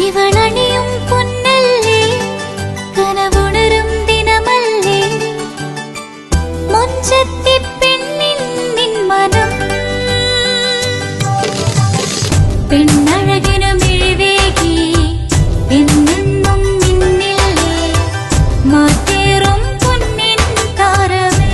ഇവളണിയും പൊന്നല്ലേ കനവുണരും ദിനമല്ലേ മുഞ്ചത്തി പെണ്ണിൻ നിൻ മനം പെണ്ണഴകിനു മിഴിവേകി എന്നെന്നും നിന്നില്ലേ മാറ്റേറും പൊന്നിൻ താരമേ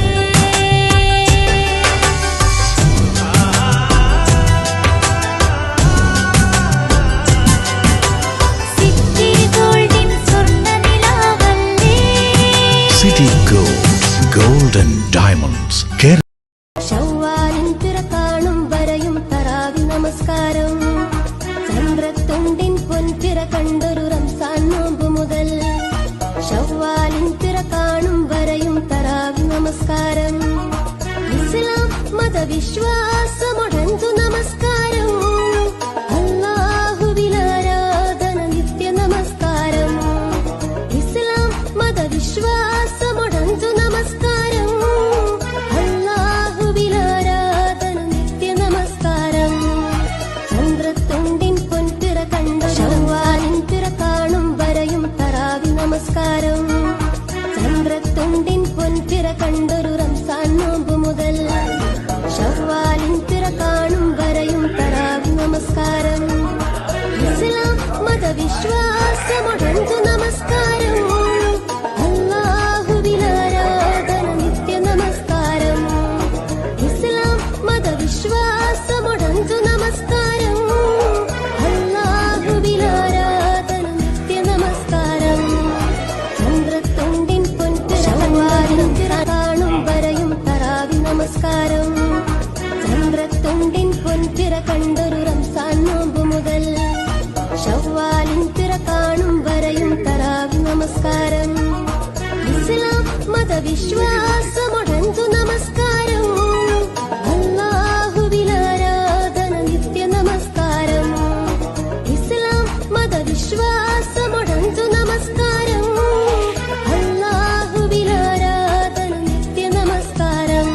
സിറ്റി ഗോൾഡിൻ സ്വർണ്ണനിലാവല്ലേ City Gold, Golden Diamonds. ശവ്വാലിൻ തിര കാണും വരയും തറാവി നമസ്കാരം ചന്ദ്രത്തുണ്ടിൻ പൊൻതിര കണ്ടൊരു റംസാൻ നോമ്പ് മുതൽ ശവ്വാലിൻ തിര കാണും വരയും തറാവി നമസ്കാരം ഇസ്ലാം മതവിശ്വാസമൊടന്തു നമസ്കാരം അല്ലാഹുവിലാരാധന നിത്യ നമസ്കാരം ഇസ്ലാം മതവിശ്വാസമൊടന്തു നമസ്കാരം അല്ലാഹുവിലാരാധന നിത്യ നമസ്കാരം ചന്ദ്രത്തുണ്ടിൻ പൊൻതിര കണ്ട ശവ്വാലിൻ തിര കാണും വരയും തറാവി നമസ്കാരം ചന്ദ്രത്തുണ്ടിൻ പൊൻതിര കണ്ടൊരു റംസാൻ നോമ്പ് മുതൽ ശവ്വാലിൻ തിര കാണും വരയും തറാവി നമസ്കാരം ഇസ്ലാം മതവിശ്വാസമൊടന്തു നമസ്കാരം അല്ലാഹുവിലാരാധന നിത്യ നമസ്കാരം ഇസ്ലാം മതവിശ്വാസമൊടന്തു നമസ്കാരം അല്ലാഹുവിലാരാധന നിത്യ നമസ്കാരം ചന്ദ്രത്തുണ്ടിൻ പൊൻതിര ശവ്വാലിൻ തിര കാണും വരയും തറാവി നമസ്കാരം ചന്ദ്രത്തുണ്ടിൻ പൊൻതിര കണ്ടൊരു റംസാൻ നോമ്പ് മുതൽ ശവ്വാലിൻ തിര കാണും വരയും തറാവി നമസ്കാരം ഇസ്ലാം മതവിശ്വാസമൊടന്തു നമസ്കാരം അല്ലാഹുവിലാരാധന നിത്യ നമസ്കാരം ഇസ്ലാം മതവിശ്വാസമൊടന്തു നമസ്കാരം അല്ലാഹുവിലാരാധന നിത്യ നമസ്കാരം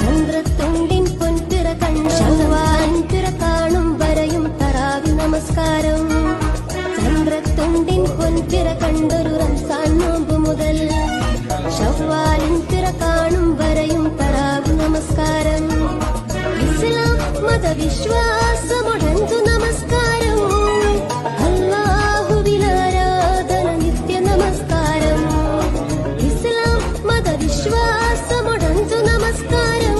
ചന്ദ്രത്തുണ്ടിൻ പൊൻതിര കണ്ട ശവ്വാലിൻ തിര കാണും വരയും തറാവി നമസ്കാരം ചന്ദ്രത്തുണ്ടിൻ പൊൻതിര കണ്ടൊരു റംസാൻ നോമ്പ് മുതൽ ശവ്വാലിൻ തിര കാണും വരയും തറാവി നമസ്കാരം ഇസ്ലാം മതവിശ്വാസമൊടന്തു നമസ്കാരം അല്ലാഹുവിലാരാധന നിത്യ നമസ്കാരം ഇസ്ലാം മതവിശ്വാസമൊടന്തു നമസ്കാരം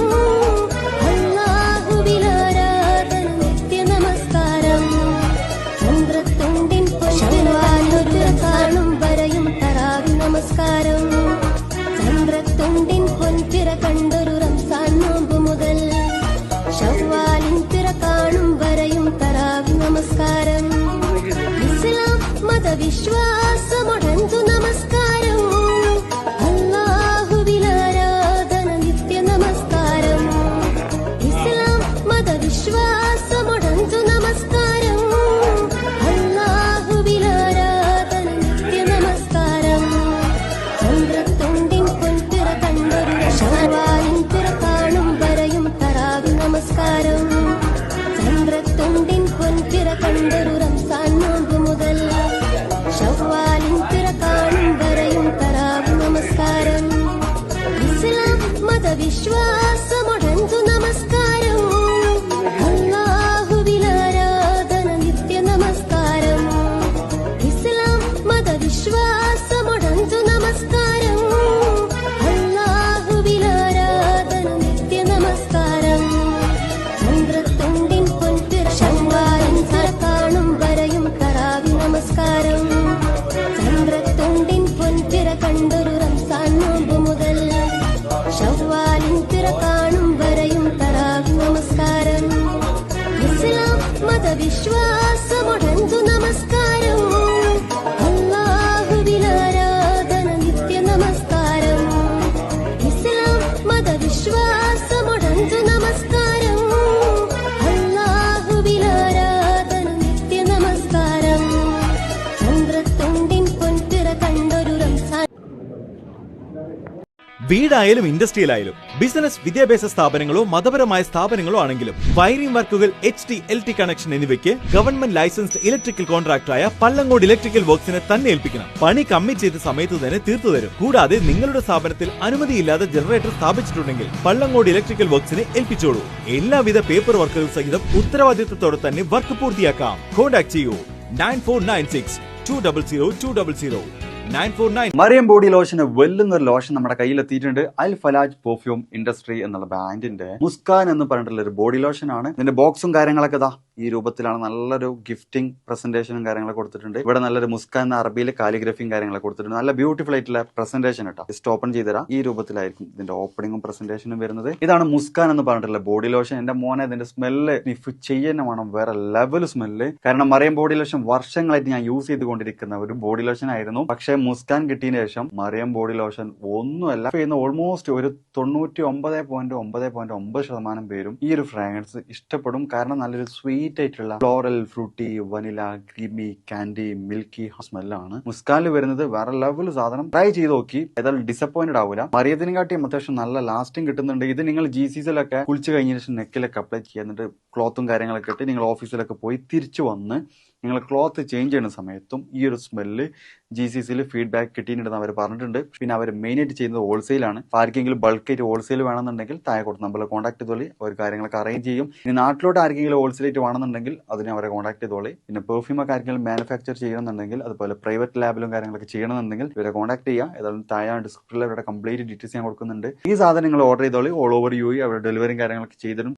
അല്ലാഹുവിലാരാധന നിത്യ നമസ്കാരം ചന്ദ്രത്തുണ്ടിൻ ശവ്വാലിൻ തിര കാണും വരയും തറാവി നമസ്കാരം ചന്ദ്രത്തുണ്ടിൻ പൊൻതിര കണ്ടൊരു റംസാൻ നോമ്പ് മുതൽ ശവ്വാലിൻ തിര കാണും വരയും തറാവി നമസ്കാരം ഇസ്ലാം മതവിശ്വാസമൊടന്തു നമസ്കാരം അല്ലാഹുവിലാരാധന നിത്യ നമസ്കാരം ഇസ്ലാം മതവിശ്വാസമൊടന്തു നമസ്കാരം അല്ലാഹുവിലാരാധന നിത്യ നമസ്കാരം ചന്ദ്രത്തുണ്ടിൻ പൊൻതിര കണ്ടൊരു ശവ്വാലിൻ തിര കാണും വരയും തറാവി നമസ്കാരം ചന്ദ്രത്തുണ്ടിൻ പൊൻതിര കണ്ടൊരു റംസാൻ നോമ്പ് മുതൽ ശവ്വാലിൻ തിര കാണും വരയും തറാവി നമസ്കാരം ഇസ്ലാം മതവിശ്വാസമൊടന്തു നമസ്കാരം അല്ലാഹുവിലാരാധന നിത്യ നമസ്കാരം ഇസ്ലാം മതവിശ്വാസമൊടന്തു നമസ്കാരം അല്ലാഹുവിലാരാധന നിത്യ നമസ്കാരം ചന്ദ്രത്തുണ്ടിൻ പൊൻതിര ശവ്വാലിൻ തിര കാണും വരയും തറാവി നമസ്കാരം ചന്ദ്രത്തുണ്ടിൻ പൊൻതിര കണ്ടൊരു റംസാൻ നോമ്പ് മുതൽ ശവ്വാലിൻ തിര കാണും വരയും തറാവി നമസ്കാരം ഇസ്ലാം മതവിശ്വാസമൊടന്തു നമസ്കാരം അല്ലാഹുവിലാരാധന നിത്യ നമസ്കാരം ഇസ്ലാം മതവിശ്വാസമൊടന്തു നമസ്കാരം അല്ലാഹുവിലാരാധന നിത്യ നമസ്കാരം ചന്ദ്രത്തുണ്ടിൻ പൊൻതിര കണ്ടൊരു റംസാൻ വീടായാലും ഇൻഡസ്ട്രിയിലായാലും ബിസിനസ് വിദ്യാഭ്യാസ സ്ഥാപനങ്ങളോ മതപരമായ സ്ഥാപനങ്ങളോ ആണെങ്കിലും വയറിംഗ് വർക്കുകൾ HT LT കണക്ഷൻ എന്നിവയ്ക്ക് ഗവൺമെന്റ് ലൈസൻസ്ഡ് ഇലക്ട്രിക്കൽ കോൺട്രാക്ടറായ പള്ളങ്ങോട് ഇലക്ട്രിക്കൽ വർക്സിനെ തന്നെ ഏൽപ്പിക്കണം. പണി കമ്മിറ്റ് ചെയ്ത സമയത്ത് തന്നെ തീർത്തു തരും. കൂടാതെ നിങ്ങളുടെ സ്ഥാപനത്തിൽ അനുമതിയില്ലാതെ ജനറേറ്റർ സ്ഥാപിച്ചിട്ടുണ്ടെങ്കിൽ പള്ളങ്ങോട് ഇലക്ട്രിക്കൽ വർക്സിനെ ഏൽപ്പിച്ചോളൂ. എല്ലാവിധ പേപ്പർ വർക്കുകൾ സഹിതം ഉത്തരവാദിത്തത്തോടെ തന്നെ വർക്ക് പൂർത്തിയാക്കാം. കോൺടാക്ട് ചെയ്യൂ 9496 200 200 949. മറിയം ബോഡി ലോഷന് വെല്ലുന്നൊരു ലോഷൻ നമ്മുടെ കയ്യിലെത്തിയിട്ടുണ്ട്. അൽ ഫലാജ് പെർഫ്യൂം ഇൻഡസ്ട്രി എന്നുള്ള ബ്രാൻഡിന്റെ മുസ്കാൻ എന്ന് പറഞ്ഞിട്ടുള്ള ഒരു ബോഡി ലോഷൻ ആണ്. ഇതിന്റെ ബോക്സും കാര്യങ്ങളൊക്കെ ഇതാ ഈ രൂപത്തിലാണ്. നല്ലൊരു ഗിഫ്റ്റിംഗ് പ്രസന്റേഷനും കാര്യങ്ങളൊക്കെ കൊടുത്തിട്ടുണ്ട്. ഇവിടെ നല്ലൊരു മുസ്കാൻ എന്ന അറബിയിൽ കാലിഗ്രഫിയും കാര്യങ്ങളൊക്കെ കൊടുത്തിട്ടുണ്ട്. നല്ല ബ്യൂട്ടിഫുൾ ആയിട്ടുള്ള പ്രസന്റേഷൻ കേട്ടോ. ജസ്റ്റ് ഓപ്പൺ ചെയ്തുതരാം. ഈ രൂപത്തിലായിരിക്കും ഇതിന്റെ ഓപ്പണിംഗും പ്രസന്റേഷനും വരുന്നത്. ഇതാണ് മുസ്കാൻ എന്ന് പറഞ്ഞിട്ടുള്ള ബോഡി ലോഷൻ. എന്റെ മോനെ ഇതിന്റെ സ്മെല്ല് സ്നിഫ് ചെയ്യുന്ന വേണം, വേറെ ലെവൽ സ്മെല്ല്. കാരണം മറിയം ബോഡി ലോഷൻ വർഷങ്ങളായിട്ട് ഞാൻ യൂസ് ചെയ്തുകൊണ്ടിരിക്കുന്ന ഒരു ബോഡി ലോഷൻ ആയിരുന്നു. പക്ഷേ മുസ്കാൻ കിട്ടിയതിനു ശേഷം മറിയം ബോഡി ലോഷൻ ഒന്നുമല്ല ചെയ്യുന്ന ഓൾമോസ്റ്റ് ഒരു 99.9% പേരും ഈ ഒരു ഫ്രാഗ്രൻസ് ഇഷ്ടപ്പെടും. കാരണം നല്ലൊരു സ്വീറ്റ് ആയിട്ടുള്ള floral, fruity, vanilla, creamy, candy, milky സ്മെല്ലാണ് മുസ്കാനിൽ വരുന്നത്. വേറെ ലെവൽ സാധനം. ട്രൈ ചെയ്ത് നോക്കി, ഏതായാലും ഡിസപ്പോയിന്റഡ് ആവില്ല. മറിയത്തിനെ കാട്ടിയും അത്യാവശ്യം നല്ല ലാസ്റ്റിംഗ് കിട്ടുന്നുണ്ട്. ഇത് നിങ്ങൾ GCCയിലൊക്കെ കുളിച്ച് കഴിഞ്ഞ ശേഷം നെക്കിലൊക്കെ അപ്ലൈ ചെയ്യുന്നുണ്ട്. ക്ലോത്തും കാര്യങ്ങളൊക്കെ ഇട്ട് നിങ്ങൾ ഓഫീസിലൊക്കെ പോയി തിരിച്ചു വന്ന് നിങ്ങൾ ക്ലോത്ത് ചേഞ്ച് ചെയ്യുന്ന സമയത്തും ഈ ഒരു സ്മെല്ല് GCCയിൽ ഫീഡ്ബാക്ക് കിട്ടിയിട്ടുണ്ടെന്ന് അവർ പറഞ്ഞിട്ടുണ്ട്. പിന്നെ അവർ മെയിനായിട്ട് ചെയ്യുന്നത് ഹോൾസെയിലാണ്. ആർക്കെങ്കിലും ബൾക്കായിട്ട് ഹോൾസെയിൽ വേണമെന്നുണ്ടെങ്കിൽ താഴെ കൊടുത്ത് നമ്മളെ കോൺടാക്ട് ചെയ്തോളി. അവർ കാര്യങ്ങളൊക്കെ അറേഞ്ച് ചെയ്യും. ഇനി നാട്ടിലോട്ട് ആർക്കെങ്കിലും ഹോൾസെയിലായിട്ട് വേണമെന്നുണ്ടെങ്കിൽ അതിനെ അവരെ കോൺടാക്ട് ചെയ്തോളി. പിന്നെ പെർഫ്യൂമൊക്കെ ആർക്കെങ്കിലും മാനുഫാക്ചർ ചെയ്യണമെന്നുണ്ടെങ്കിൽ അതുപോലെ പ്രൈവറ്റ് ലാബിലും കാര്യങ്ങളൊക്കെ ചെയ്യണമെന്നുണ്ടെങ്കിൽ ഇവരെ കോൺടാക്ട് ചെയ്യുക. ഏതായാലും താഴെ ഡിസ്ക്രിപ്ഷനിൽ അവരുടെ കംപ്ലീറ്റ് ഡീറ്റെയിൽസ് ഞാൻ കൊടുക്കുന്നുണ്ട്. ഈ സാധനം നിങ്ങൾ ഓർഡർ ചെയ്തോളി. ഓൾ ഓവർ UAE അവരുടെ ഡെലിവറിയും കാര്യങ്ങളൊക്കെ ചെയ്തിടും.